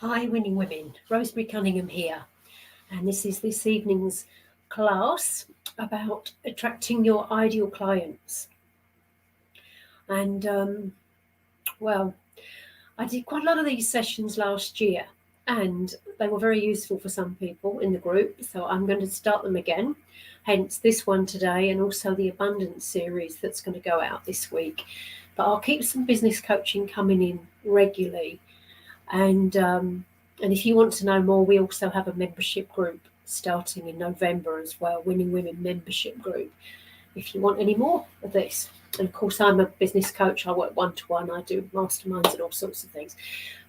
Hi, Winning Women. Rosemary Cunningham here. And this is this evening's class about attracting your ideal clients. And, well, I did quite a lot of these sessions last year, and they were very useful for some people in the group. So I'm going to start them again. Hence this one today, and also the Abundance series that's going to go out this week. But I'll keep some business coaching coming in regularly. And if you want to know more, we also have a membership group starting in November as well, Winning Women membership group, if you want any more of this. And of course, I'm a business coach. I work one-to-one. I do masterminds and all sorts of things.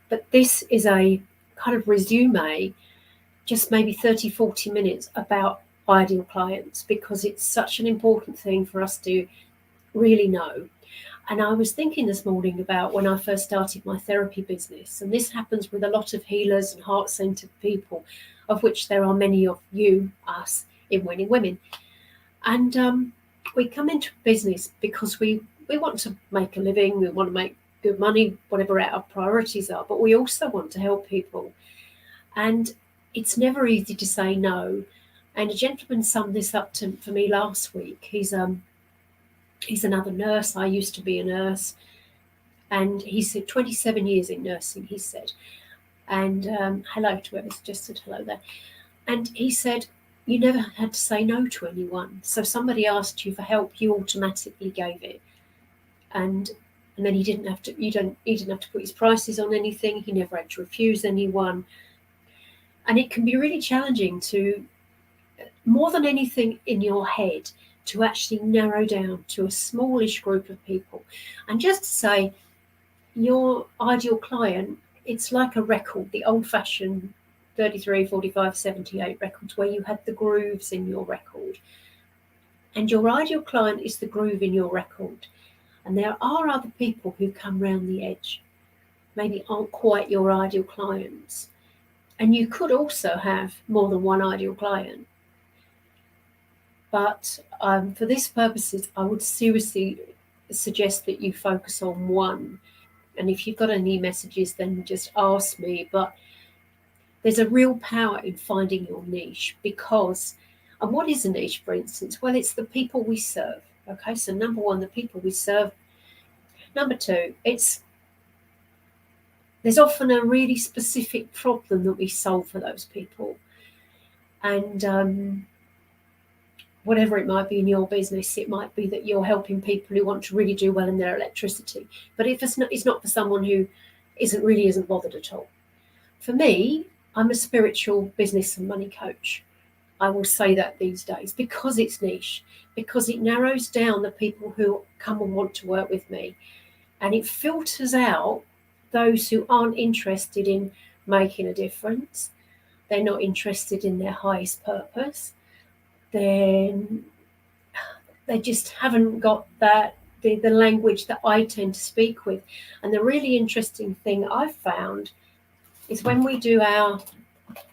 But this is a kind of resume, just maybe 30, 40 minutes about ideal clients, because it's such an important thing for us to really know. And I was thinking this morning about when I first started my therapy business, and this happens with a lot of healers and heart-centered people, of which there are many of you, us, in Winning Women. And we come into business because we want to make a living, we want to make good money, whatever our priorities are, but we also want to help people. And it's never easy to say no. And a gentleman summed this up for me last week. He's another nurse. I used to be a nurse. And he said 27 years in nursing, he said. And hello to whoever's just said hello there. And he said, you never had to say no to anyone. So somebody asked you for help, you automatically gave it. And then he didn't have to put his prices on anything. He never had to refuse anyone. And it can be really challenging to, more than anything in your head, to actually narrow down to a smallish group of people. And just to say, your ideal client, it's like a record, the old-fashioned 33, 45, 78 records, where you had the grooves in your record. And your ideal client is the groove in your record. And there are other people who come round the edge, maybe aren't quite your ideal clients. And you could also have more than one ideal client. But for these purposes, I would seriously suggest that you focus on one. And if you've got any messages, then just ask me. But there's a real power in finding your niche, because, and what is a niche, for instance? Well, it's the people we serve. Okay, so number one, the people we serve. Number two, there's often a really specific problem that we solve for those people. And whatever it might be in your business, it might be that you're helping people who want to really do well in their electricity. But if it's not for someone who isn't bothered at all. For me, I'm a spiritual business and money coach. I will say that these days, because it's niche, because it narrows down the people who come and want to work with me. And it filters out those who aren't interested in making a difference. They're not interested in their highest purpose. Then they just haven't got the language that I tend to speak with. And the really interesting thing I've found is when we do our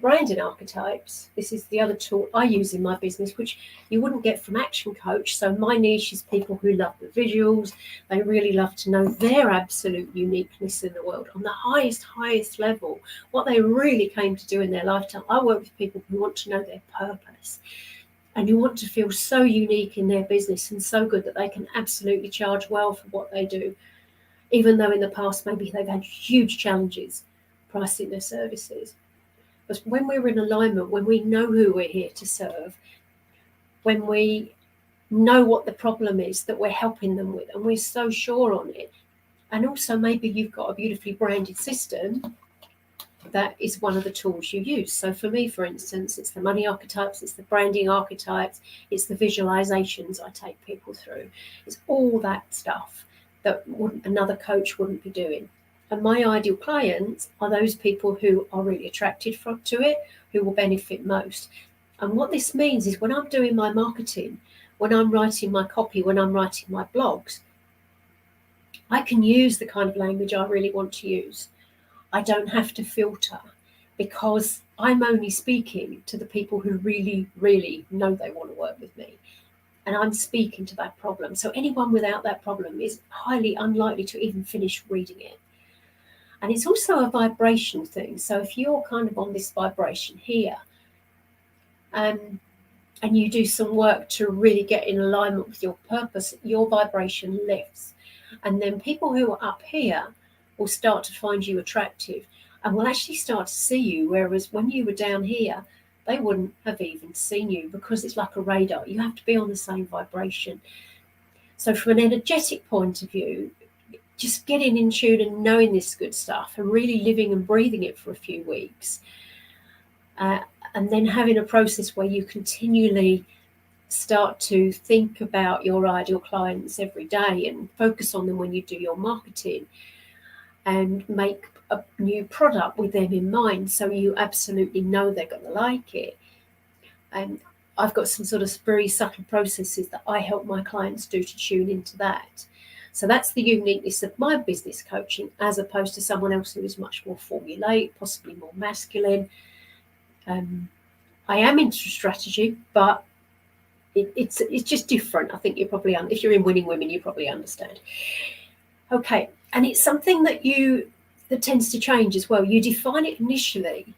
branding archetypes, this is the other tool I use in my business, which you wouldn't get from Action Coach. So my niche is people who love the visuals. They really love to know their absolute uniqueness in the world on the highest level, what they really came to do in their lifetime. I work with people who want to know their purpose, and you want to feel so unique in their business and so good that they can absolutely charge well for what they do, even though in the past maybe they've had huge challenges pricing their services. But when we're in alignment, when we know who we're here to serve, when we know what the problem is that we're helping them with, and we're so sure on it, and also maybe you've got a beautifully branded system, that is one of the tools you use. So for me, for instance, it's the money archetypes, it's the branding archetypes, it's the visualizations I take people through. It's all that stuff that another coach wouldn't be doing. And my ideal clients are those people who are really attracted to it, who will benefit most. And what this means is when I'm doing my marketing, when I'm writing my copy, when I'm writing my blogs, I can use the kind of language I really want to use. I don't have to filter, because I'm only speaking to the people who really, really know they want to work with me. And I'm speaking to that problem. So anyone without that problem is highly unlikely to even finish reading it. And it's also a vibration thing. So if you're kind of on this vibration here, and you do some work to really get in alignment with your purpose, your vibration lifts. And then people who are up here will start to find you attractive and will actually start to see you. Whereas when you were down here, they wouldn't have even seen you, because it's like a radar. You have to be on the same vibration. So from an energetic point of view, just getting in tune and knowing this good stuff and really living and breathing it for a few weeks. And then having a process where you continually start to think about your ideal clients every day and focus on them when you do your marketing, and make a new product with them in mind, so you absolutely know they're going to like it. And I've got some sort of very subtle processes that I help my clients do to tune into that. So that's the uniqueness of my business coaching, as opposed to someone else who is much more formulaic, possibly more masculine. I am into strategy, but it's just different. I think you probably, if you're in Winning Women, you probably understand. Okay, and it's something that tends to change as well. You define it initially,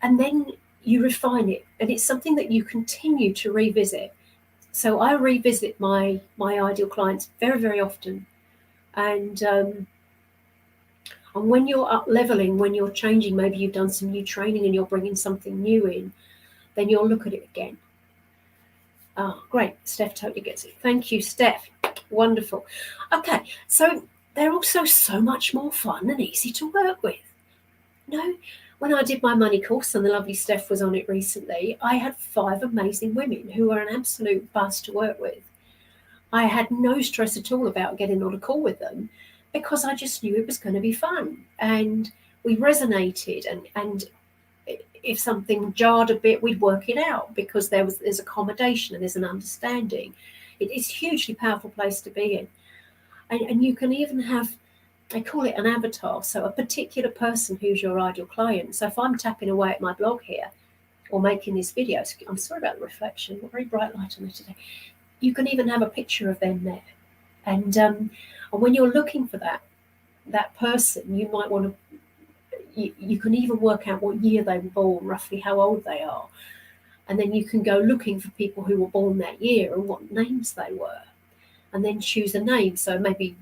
and then you refine it, and it's something that you continue to revisit. So I revisit my ideal clients very, very often, and when you're up leveling, when you're changing, maybe you've done some new training and you're bringing something new in, then you'll look at it again. Oh, great. Steph totally gets it. Thank you, Steph. Wonderful. Okay, so they're also so much more fun and easy to work with. When I did my money course, and the lovely Steph was on it recently, I had 5 amazing women who were an absolute buzz to work with. I had no stress at all about getting on a call with them, because I just knew it was going to be fun, and we resonated, and if something jarred a bit, we'd work it out, because there's accommodation and there's an understanding. It's a hugely powerful place to be in. And you can even have, I call it an avatar, so a particular person who's your ideal client. So if I'm tapping away at my blog here, or making this video, I'm sorry about the reflection, a very bright light on it today, you can even have a picture of them there. And when you're looking for that person, you might want to, you can even work out what year they were born, roughly how old they are. And then you can go looking for people who were born that year and what names they were, and then choose a name. So maybe,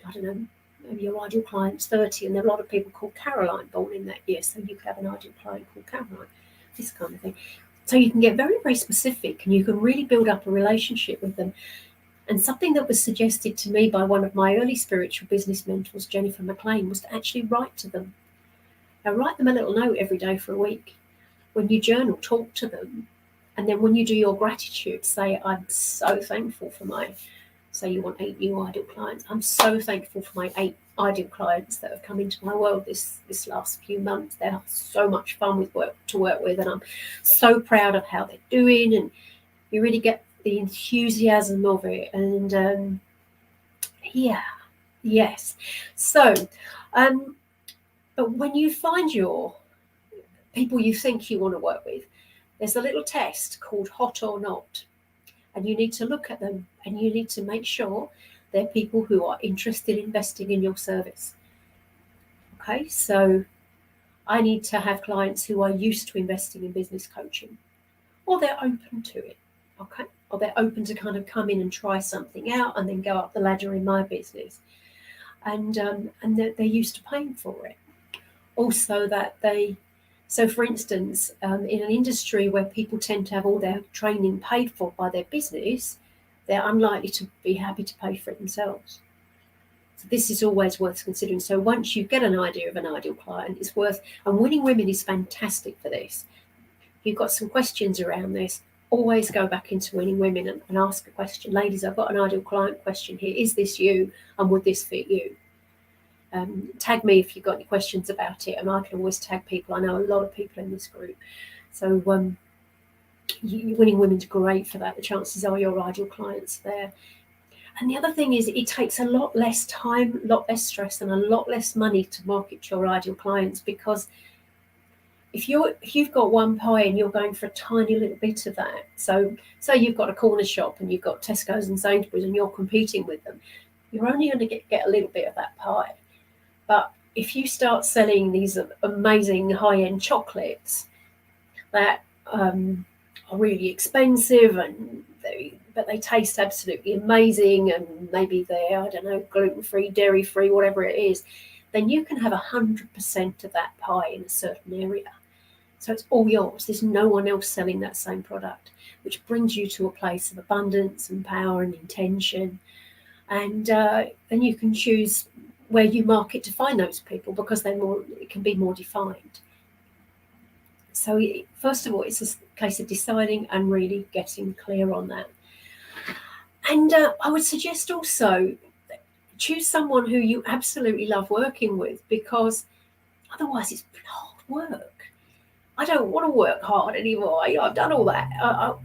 I don't know, maybe your ideal client's 30, and there are a lot of people called Caroline born in that year, so you could have an ideal client called Caroline, this kind of thing. So you can get very, very specific, and you can really build up a relationship with them. And something that was suggested to me by one of my early spiritual business mentors, Jennifer McLean, was to actually write to them. Now, write them a little note every day for a week. When you journal, talk to them. And then when you do your gratitude, say, I'm so thankful for say you want 8 new ideal clients. I'm so thankful for my 8 ideal clients that have come into my world this last few months. They're so much fun to work with, and I'm so proud of how they're doing. And you really get the enthusiasm of it. And yes. So, but when you find your people you think you want to work with, there's a little test called Hot or Not. And you need to look at them, and you need to make sure they're people who are interested in investing in your service. Okay, so I need to have clients who are used to investing in business coaching, or they're open to it. Okay, or they're open to kind of come in and try something out and then go up the ladder in my business. And they're used to paying for it. Also that so for instance, in an industry where people tend to have all their training paid for by their business, they're unlikely to be happy to pay for it themselves. So this is always worth considering. So once you get an idea of an ideal client, it's worth, and Winning Women is fantastic for this. You've got some questions around this, always go back into Winning Women and ask a question. Ladies, I've got an ideal client question here. Is this you, and would this fit you? Tag me if you've got any questions about it, and I can always tag people. I know a lot of people in this group. So Winning Women's great for that. The chances are your ideal clients there. And the other thing is, it takes a lot less time, a lot less stress, and a lot less money to market your ideal clients, because if you've got one pie and you're going for a tiny little bit of that, so say you've got a corner shop and you've got Tesco's and Sainsbury's and you're competing with them, you're only going to get a little bit of that pie. But if you start selling these amazing high-end chocolates that are really expensive but they taste absolutely amazing, and maybe they're, I don't know, gluten-free, dairy-free, whatever it is, then you can have 100% of that pie in a certain area. So it's all yours. There's no one else selling that same product, which brings you to a place of abundance and power and intention. And then you can choose where you market to find those people, because it can be more defined. So first of all, it's a case of deciding and really getting clear on that. And I would suggest also choose someone who you absolutely love working with, because otherwise it's hard work. I don't want to work hard anymore. I've done all that.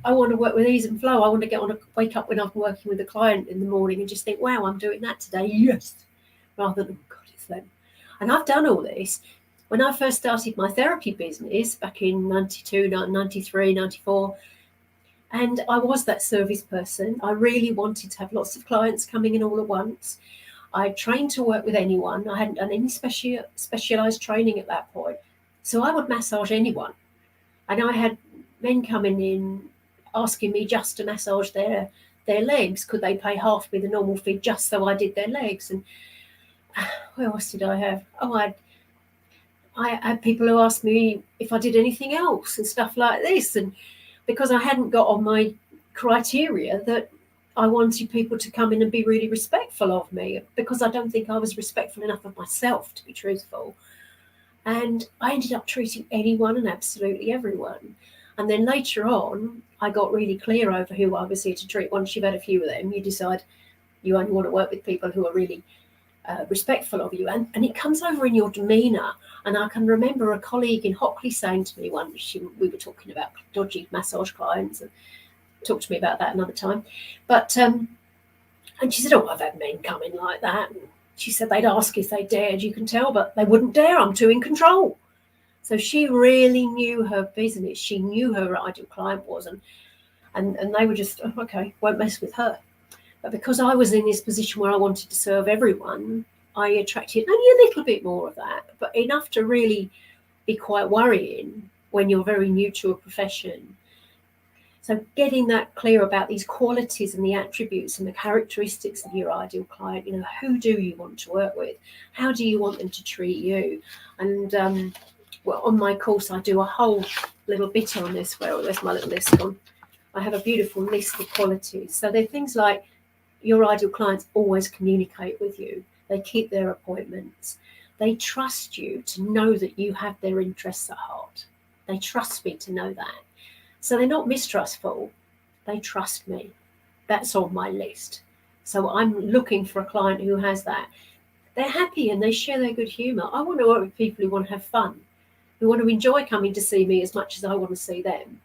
I want to work with ease and flow. I want to wake up when I'm working with a client in the morning and just think, wow, I'm doing that today. Yes. Rather than, oh God, it's them. And I've done all this. When I first started my therapy business back in 92, 93, 94, and I was that service person. I really wanted to have lots of clients coming in all at once. I trained to work with anyone. I hadn't done any specialized training at that point. So I would massage anyone. And I had men coming in asking me just to massage their legs. Could they pay half me the normal fee just so I did their legs? And what else did I have? I had people who asked me if I did anything else and stuff like this. And because I hadn't got on my criteria that I wanted people to come in and be really respectful of me, because I don't think I was respectful enough of myself, to be truthful. And I ended up treating anyone and absolutely everyone. And then later on, I got really clear over who I was here to treat. Once you've had a few of them, you decide you only want to work with people who are really respectful of you. And it comes over in your demeanour. And I can remember a colleague in Hockley saying to me once, we were talking about dodgy massage clients, and talk to me about that another time. But, and she said, oh, I've had men come in like that. And she said they'd ask if they dared, you can tell, but they wouldn't dare. I'm too in control. So she really knew her business. She knew who her ideal client was. And they were just, oh, okay, won't mess with her. But because I was in this position where I wanted to serve everyone, I attracted only a little bit more of that, but enough to really be quite worrying when you're very new to a profession. So getting that clear about these qualities and the attributes and the characteristics of your ideal client, who do you want to work with? How do you want them to treat you? And well, on my course, I do a whole little bit on this. Where's my little list gone? I have a beautiful list of qualities. So they're things like your ideal clients always communicate with you. They keep their appointments. They trust you to know that you have their interests at heart. They trust me to know that. So they're not mistrustful. They trust me. That's on my list. So I'm looking for a client who has that. They're happy and they share their good humour. I want to work with people who want to have fun, who want to enjoy coming to see me as much as I want to see them.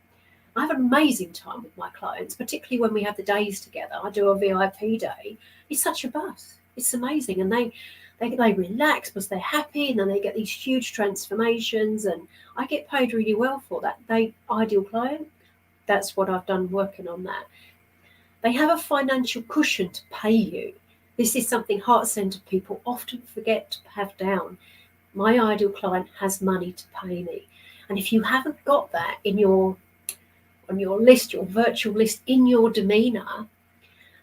I have an amazing time with my clients, particularly when we have the days together. I do a VIP day. It's such a buzz. It's amazing. And they relax because they're happy, and then they get these huge transformations, and I get paid really well for that. Ideal client, that's what I've done working on that. They have a financial cushion to pay you. This is something heart-centered people often forget to have down. My ideal client has money to pay me. And if you haven't got that on your list, your virtual list, in your demeanour,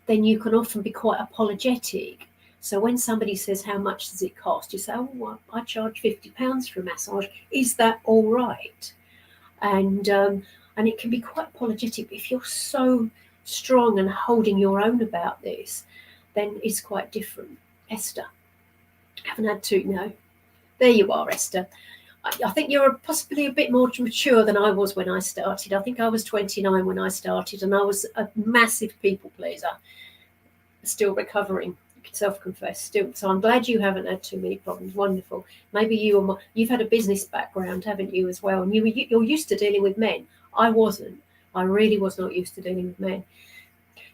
then you can often be quite apologetic. So when somebody says, how much does it cost? You say, oh, I charge £50 for a massage. Is that all right? And it can be quite apologetic. If you're so strong and holding your own about this, then it's quite different. Esther, I haven't had to, no. There you are, Esther. I think you're possibly a bit more mature than I was when I started. I think I was 29 when I started, and I was a massive people pleaser. Still recovering, self-confess. Still, so I'm glad you haven't had too many problems. Wonderful. Maybe you've had a business background, haven't you, as well? And you're used to dealing with men. I wasn't. I really was not used to dealing with men.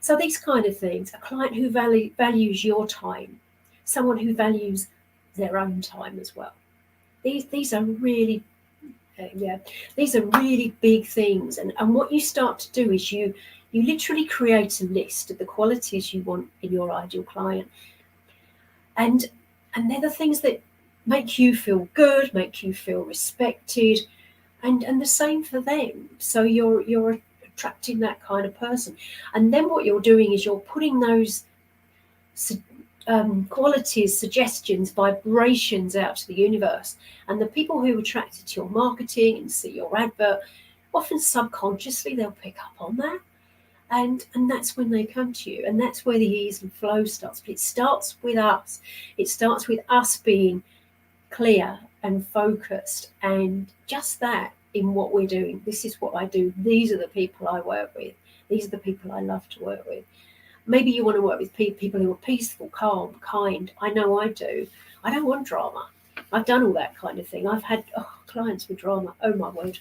So these kind of things. A client who values your time, someone who values their own time as well. These are really, these are really big things. And what you start to do is you literally create a list of the qualities you want in your ideal client. And they're the things that make you feel good, make you feel respected, and the same for them. So you're attracting that kind of person, and then what you're doing is you're putting those qualities, suggestions, vibrations out to the universe, and the people who are attracted to your marketing and see your advert, often subconsciously they'll pick up on that. And that's when they come to you, and that's where the ease and flow starts. But it starts with us. It starts with us being clear and focused, and just that in what we're doing. This is what I do. These are the people I work with. These are the people I love to work with. Maybe you want to work with people who are peaceful, calm, kind. I know I do. I don't want drama. I've done all that kind of thing. I've had clients with drama. Oh my word.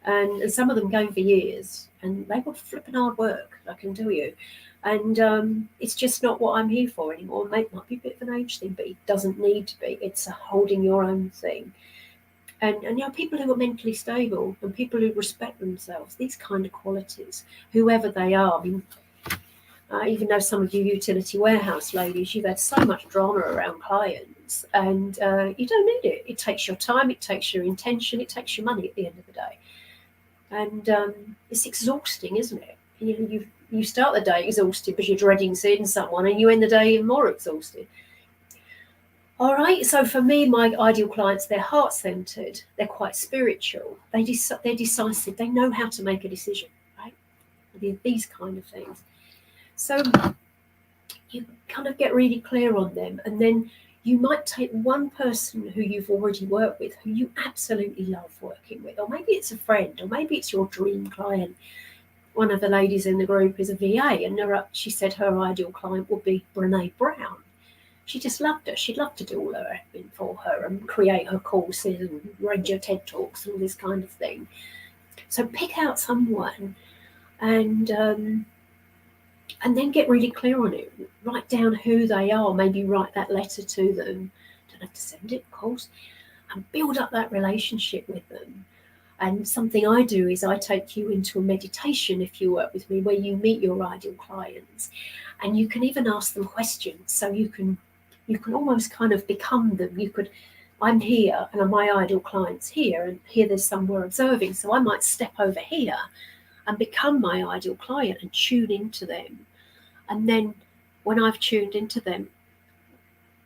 And some of them going for years, and they were flipping hard work, I can tell you. And it's just not what I'm here for anymore. It might be a bit of an age thing, but it doesn't need to be. It's a holding your own thing. And people who are mentally stable and people who respect themselves, these kind of qualities, whoever they are. I mean, I even know some of you utility warehouse ladies, you've had so much drama around clients, and you don't need it. It takes your time, it takes your intention, it takes your money at the end of the day. And it's exhausting, isn't it? You start the day exhausted because you're dreading seeing someone, and you end the day more exhausted. All right, so for me, my ideal clients, they're heart-centered, they're quite spiritual, they're decisive, they know how to make a decision, right? These kind of things. So you kind of get really clear on them, and then you might take one person who you've already worked with, who you absolutely love working with, or maybe it's a friend, or maybe it's your dream client. One of the ladies in the group is a VA, and she said her ideal client would be Brene Brown. She just loved her. She'd love to do all her admin for her and create her courses and arrange her TED Talks and all this kind of thing. So pick out someone and then get really clear on it. Write down who they are, maybe write that letter to them. Don't have to send it, of course. And build up that relationship with them. And something I do is I take you into a meditation, if you work with me, where you meet your ideal clients. And you can even ask them questions. So you can almost kind of become them. I'm here and my ideal client's here, and here there's somewhere observing. So I might step over here and become my ideal client and tune into them. And then when I've tuned into them,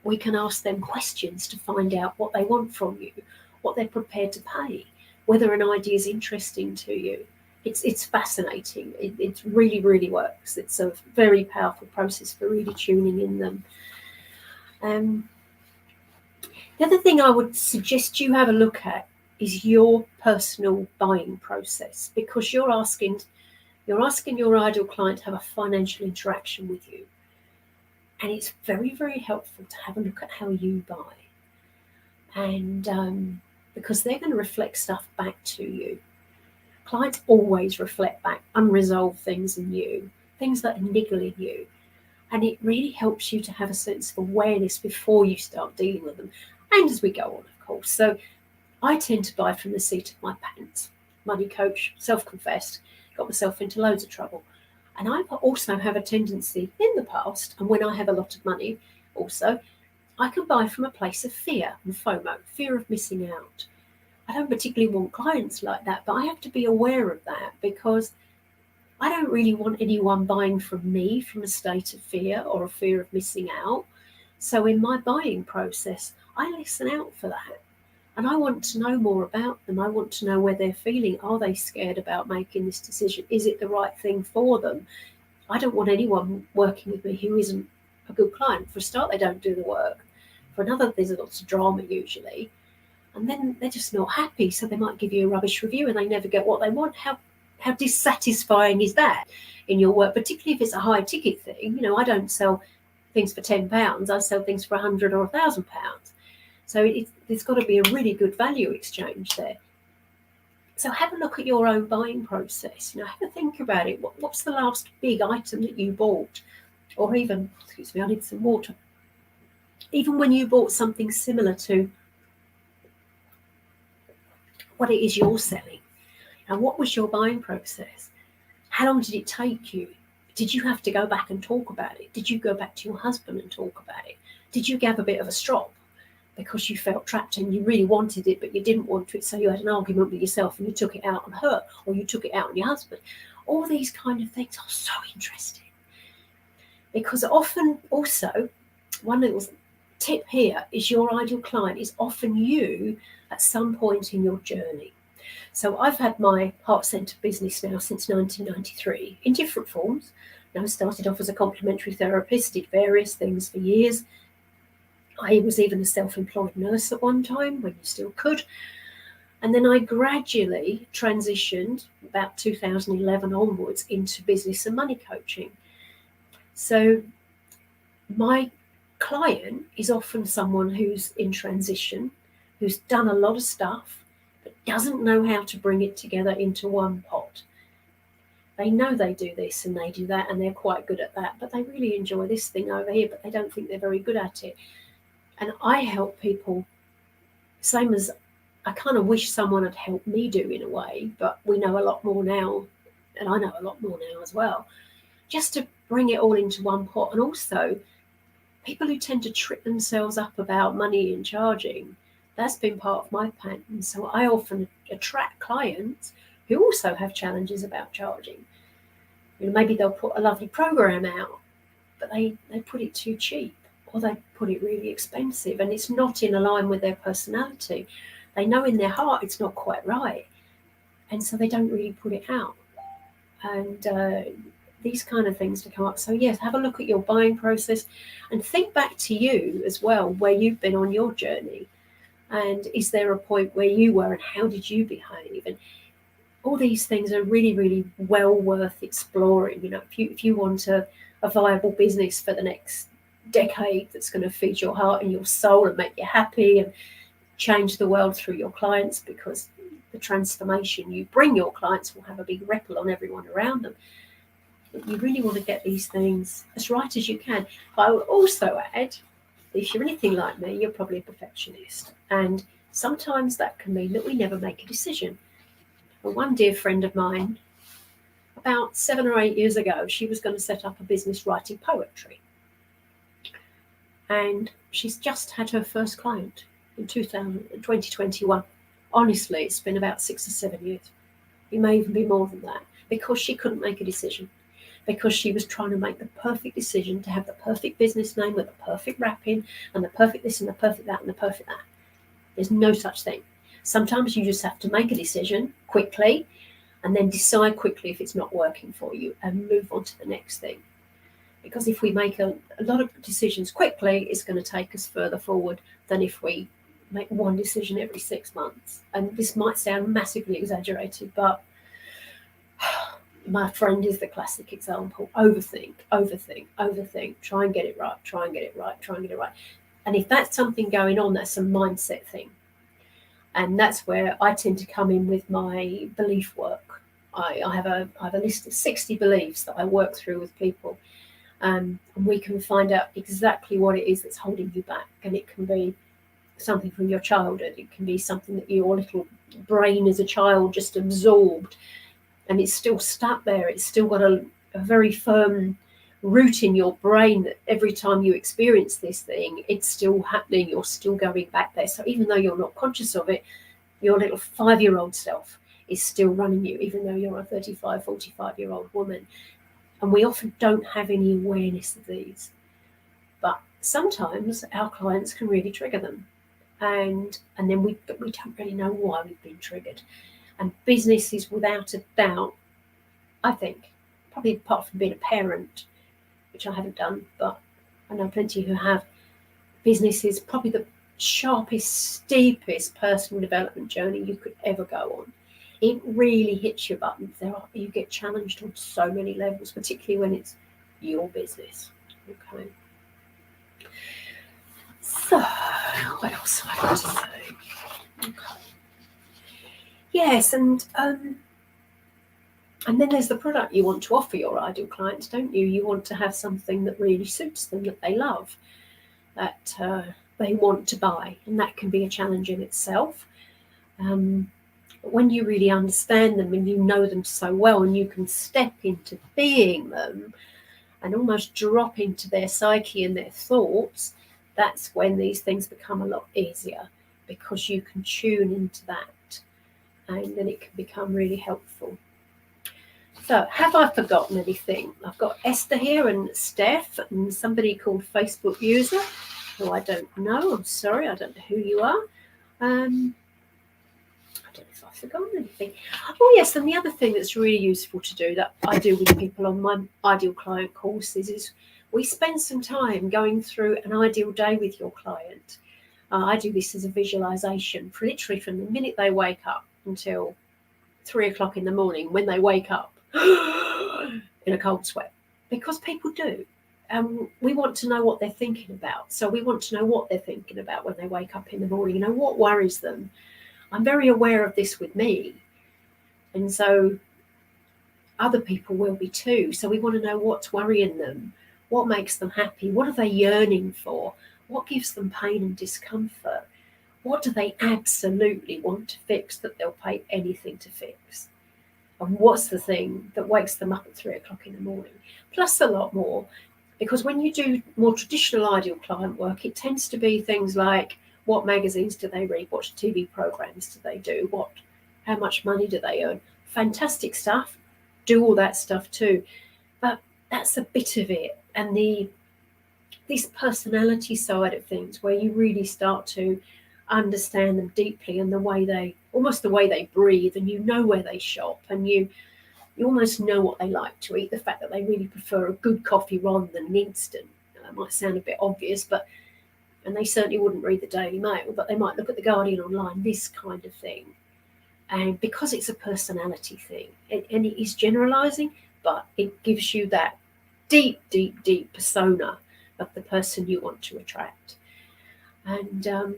we can ask them questions to find out what they want from you, what they're prepared to pay, whether an idea is interesting to you. It's fascinating. It really, really works. It's a very powerful process for really tuning in them. The other thing I would suggest you have a look at is your personal buying process, because you're asking your ideal client to have a financial interaction with you. And it's very, very helpful to have a look at how you buy. And because they're going to reflect stuff back to you. Clients always reflect back unresolved things in you, things that are niggling you. And it really helps you to have a sense of awareness before you start dealing with them. And as we go on, of course. So I tend to buy from the seat of my pants. Money coach, self-confessed, got myself into loads of trouble. And I also have a tendency in the past, and when I have a lot of money also, I can buy from a place of fear and FOMO, fear of missing out. I don't particularly want clients like that, but I have to be aware of that, because I don't really want anyone buying from me from a state of fear or a fear of missing out. So in my buying process, I listen out for that. And I want to know more about them. I want to know where they're feeling. Are they scared about making this decision? Is it the right thing for them? I don't want anyone working with me who isn't a good client. For a start, they don't do the work. For another, there's lots of drama usually. And then they're just not happy. So they might give you a rubbish review and they never get what they want. How dissatisfying is that in your work, particularly if it's a high ticket thing? I don't sell things for £10. I sell things for £100 or £1,000. So there's got to be a really good value exchange there. So have a look at your own buying process. Have a think about it. What's the last big item that you bought? Or even, excuse me, I need some water. Even when you bought something similar to what it is you're selling. And what was your buying process? How long did it take you? Did you have to go back and talk about it? Did you go back to your husband and talk about it? Did you give a bit of a strop? because you felt trapped and you really wanted it, but you didn't want it. So you had an argument with yourself and you took it out on her, or you took it out on your husband. All these kind of things are so interesting, because often also, one little tip here is your ideal client is often you at some point in your journey. So I've had my heart-centered business now since 1993 in different forms. I started off as a complementary therapist, did various things for years. I was even a self-employed nurse at one time when you still could. And then I gradually transitioned about 2011 onwards into business and money coaching. So my client is often someone who's in transition, who's done a lot of stuff, but doesn't know how to bring it together into one pot. They know they do this and they do that, and they're quite good at that, but they really enjoy this thing over here, but they don't think they're very good at it. And I help people, same as I kind of wish someone had helped me do in a way, but we know a lot more now, and I know a lot more now as well, just to bring it all into one pot. And also, people who tend to trip themselves up about money and charging, that's been part of my pattern. So I often attract clients who also have challenges about charging. Maybe they'll put a lovely program out, but they put it too cheap, or they put it really expensive, and it's not in line with their personality. They know in their heart it's not quite right, and so they don't really put it out. And these kind of things to come up. So yes, have a look at your buying process and think back to you as well, where you've been on your journey, and is there a point where you were and how did you behave? And all these things are really, really well worth exploring. If you want a viable business for the next decade that's going to feed your heart and your soul and make you happy and change the world through your clients, because the transformation you bring your clients will have a big ripple on everyone around them. But you really want to get these things as right as you can. But I will also add, if you're anything like me, you're probably a perfectionist. And sometimes that can mean that we never make a decision. Well, one dear friend of mine, about 7 or 8 years ago, she was going to set up a business writing poetry. And she's just had her first client in 2021. Honestly, it's been about 6 or 7 years. It may even be more than that, because she couldn't make a decision. Because she was trying to make the perfect decision to have the perfect business name with the perfect wrapping and the perfect this and the perfect that and the perfect that. There's no such thing. Sometimes you just have to make a decision quickly and then decide quickly if it's not working for you and move on to the next thing. Because if we make a lot of decisions quickly, it's going to take us further forward than if we make one decision every 6 months. And this might sound massively exaggerated, but my friend is the classic example. Overthink, try and get it right. And if that's something going on, that's a mindset thing. And that's where I tend to come in with my belief work. I have a list of 60 beliefs that I work through with people. And we can find out exactly what it is that's holding you back. And it can be something from your childhood. It can be something that your little brain as a child just absorbed, and it's still stuck there. It's still got a very firm root in your brain that every time you experience this thing, it's still happening. You're still going back there. So even though you're not conscious of it, your little 5-year-old self is still running you, even though you're a 35, 45-year-old woman. And we often don't have any awareness of these. But sometimes our clients can really trigger them. And then we don't really know why we've been triggered. And business is, without a doubt, I think, probably apart from being a parent, which I haven't done, but I know plenty who have, business is probably the sharpest, steepest personal development journey you could ever go on. It really hits your buttons. You get challenged on so many levels, particularly when it's your business. Okay. So, what else have I got to say? Okay. Yes, and then there's the product you want to offer your ideal clients, don't you? You want to have something that really suits them, that they love, that they want to buy, and that can be a challenge in itself. But when you really understand them and you know them so well, and you can step into being them and almost drop into their psyche and their thoughts, that's when these things become a lot easier, because you can tune into that, and then it can become really helpful. So, have I forgotten anything? I've got Esther here and Steph and somebody called Facebook user who I don't know. I'm sorry, I don't know who you are. I don't know if I've forgotten anything. Oh yes, and the other thing that's really useful to do, that I do with people on my ideal client courses, is we spend some time going through an ideal day with your client. I do this as a visualization, for literally from the minute they wake up until 3 o'clock in the morning, when they wake up in a cold sweat, because people do. We want to know what they're thinking about. So we want to know what they're thinking about when they wake up in the morning, you know, what worries them. I'm very aware of this with me, and so other people will be too. So we want to know what's worrying them, what makes them happy, what are they yearning for, what gives them pain and discomfort, what do they absolutely want to fix that they'll pay anything to fix, and what's the thing that wakes them up at 3 o'clock in the morning, plus a lot more. Because when you do more traditional ideal client work, it tends to be things like, what magazines do they read, what TV programs do they do, how much money do they earn. Fantastic stuff, do all that stuff too, but that's a bit of it. And this personality side of things, where you really start to understand them deeply, and the way they breathe, and you know where they shop, and you almost know what they like to eat. The fact that they really prefer a good coffee rather than an instant. Now, that might sound a bit obvious, and they certainly wouldn't read the Daily Mail, but they might look at the Guardian online, this kind of thing. And because it's a personality thing, and it is generalizing, but it gives you that deep, deep, deep persona of the person you want to attract. And there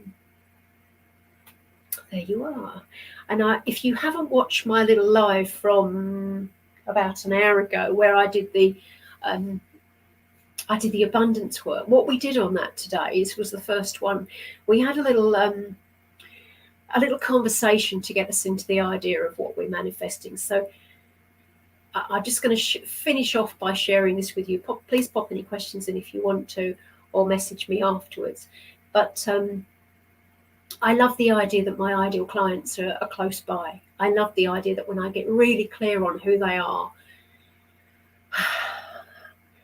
you are. And if you haven't watched my little live from about an hour ago, where I did the abundance work, what we did on that today was the first one. We had a little conversation to get us into the idea of what we're manifesting. So I'm just going to finish off by sharing this with you. Please pop any questions in if you want to, or message me afterwards. But I love the idea that my ideal clients are close by. I love the idea that when I get really clear on who they are,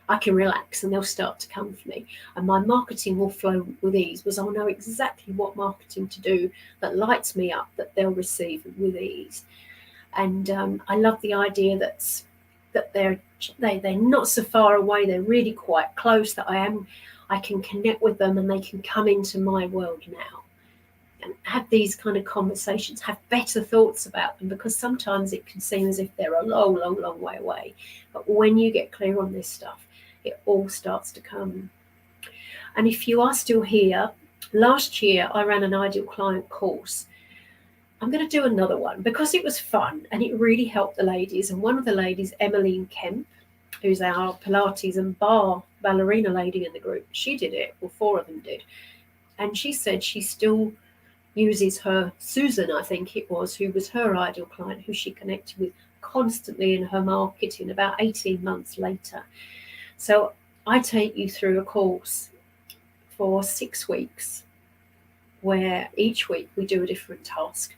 I can relax and they'll start to come for me. And my marketing will flow with ease, because I'll know exactly what marketing to do that lights me up, that they'll receive with ease. And I love the idea that they're not so far away, they're really quite close, that I can connect with them and they can come into my world now. And have these kind of conversations, have better thoughts about them, because sometimes it can seem as if they're a long, long, long way away. But when you get clear on this stuff, it all starts to come. And if you are still here, last year I ran an ideal client course. I'm going to do another one because it was fun and it really helped the ladies. And one of the ladies, Emmeline Kemp, who's our Pilates and bar ballerina lady in the group, she did it, or 4 of them did. And she said she still uses her, Susan, I think it was, who was her ideal client, who she connected with constantly in her marketing about 18 months later. So I take you through a course for 6 weeks, where each week we do a different task.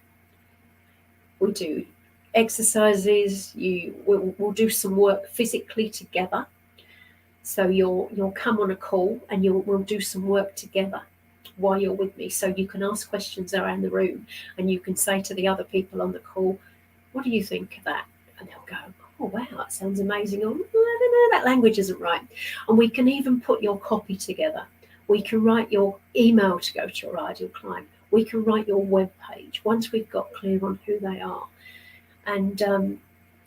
We do exercises, we'll do some work physically together. So you'll come on a call and we'll do some work together while you're with me. So you can ask questions around the room and you can say to the other people on the call, what do you think of that? And they'll go, oh, wow, that sounds amazing. Or, I don't know, that language isn't right. And we can even put your copy together. We can write your email to go to your ideal client. We can write your web page once we've got clear on who they are. And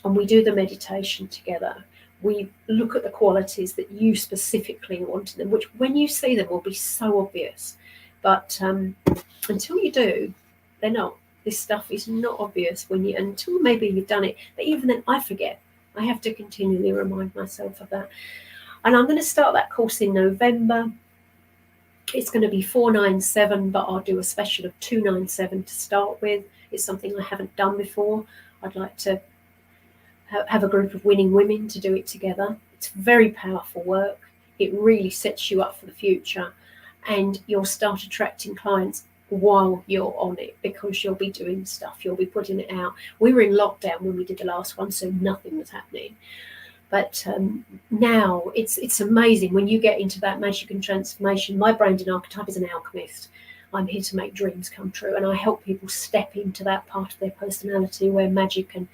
we do the meditation together. We look at the qualities that you specifically want in them, which when you see them will be so obvious. But until you do, they're not. This stuff is not obvious until maybe you've done it. But even then, I forget. I have to continually remind myself of that. And I'm going to start that course in November. It's going to be $497, but I'll do a special of $297 to start with. It's something I haven't done before. I'd like to have a group of winning women to do it together. It's very powerful work. It really sets you up for the future. and you'll start attracting clients while you're on it, because you'll be doing stuff, you'll be putting it out. We were in lockdown when we did the last one, so nothing was happening. But now it's amazing when you get into that magic and transformation. My branding archetype is an alchemist. I'm here to make dreams come true, and I help people step into that part of their personality where magic and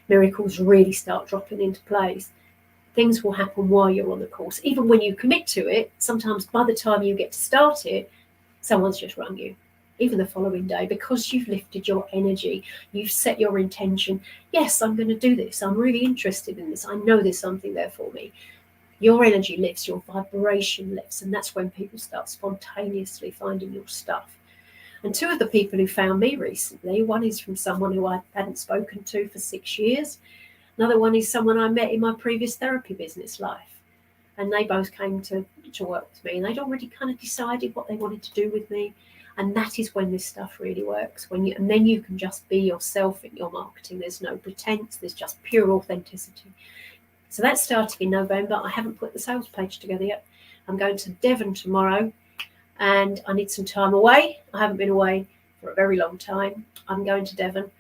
miracles really start dropping into place. Things will happen while you're on the course. Even when you commit to it, sometimes by the time you get to start it, someone's just rung you, even the following day, because you've lifted your energy, you've set your intention. Yes, I'm going to do this. I'm really interested in this. I know there's something there for me. Your energy lifts, your vibration lifts, and that's when people start spontaneously finding your stuff. And two of the people who found me recently, one is from someone who I hadn't spoken to for 6 years. Another one is someone I met in my previous therapy business life. And they both came to work with me, and they'd already kind of decided what they wanted to do with me. And that is when this stuff really works. And then you can just be yourself in your marketing. There's no pretense. There's just pure authenticity. So that's starting in November. I haven't put the sales page together yet. I'm going to Devon tomorrow, and I need some time away. I haven't been away for a very long time. I'm going to Devon,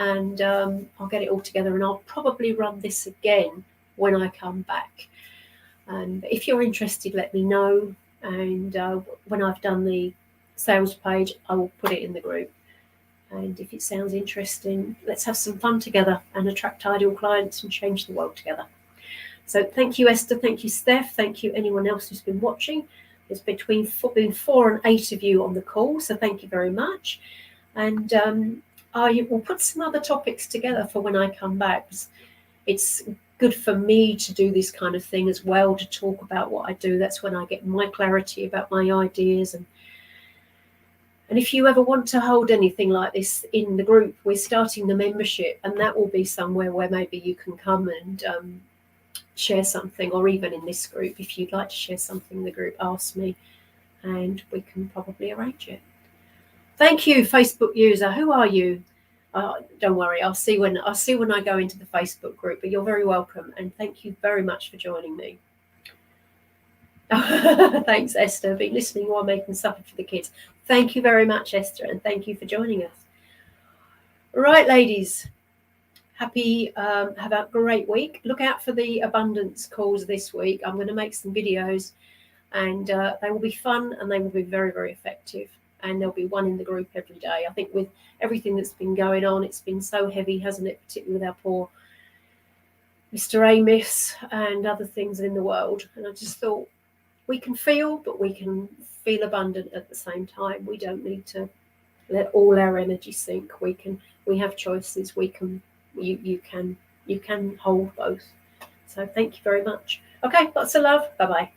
and I'll get it all together, and I'll probably run this again when I come back. And if you're interested, let me know. And when I've done the sales page, I will put it in the group. And if it sounds interesting, let's have some fun together and attract ideal clients and change the world together. So thank you, Esther. Thank you, Steph. Thank you, anyone else who's been watching. There's between 4 and 8 of you on the call, so thank you very much. And I will put some other topics together for when I come back. It's good for me to do this kind of thing as well, to talk about what I do. That's when I get my clarity about my ideas. And if you ever want to hold anything like this in the group, we're starting the membership, and that will be somewhere where maybe you can come and share something, or even in this group, if you'd like to share something in the group, ask me and we can probably arrange it. Thank you, Facebook user. Who are you? Don't worry, I'll see when I go into the Facebook group, but you're very welcome, and thank you very much for joining me. Thanks, Esther. Been listening while making supper for the kids. Thank you very much, Esther, and thank you for joining us. Right, ladies, have a great week. Look out for the abundance calls this week. I'm going to make some videos, and they will be fun, and they will be very, very effective. And there'll be one in the group every day. I think with everything that's been going on, it's been so heavy, hasn't it? Particularly with our poor Mr. Amos and other things in the world. And I just thought, we can feel, but we can feel abundant at the same time. We don't need to let all our energy sink. We have choices. You can hold both. So thank you very much. Okay, lots of love. Bye-bye.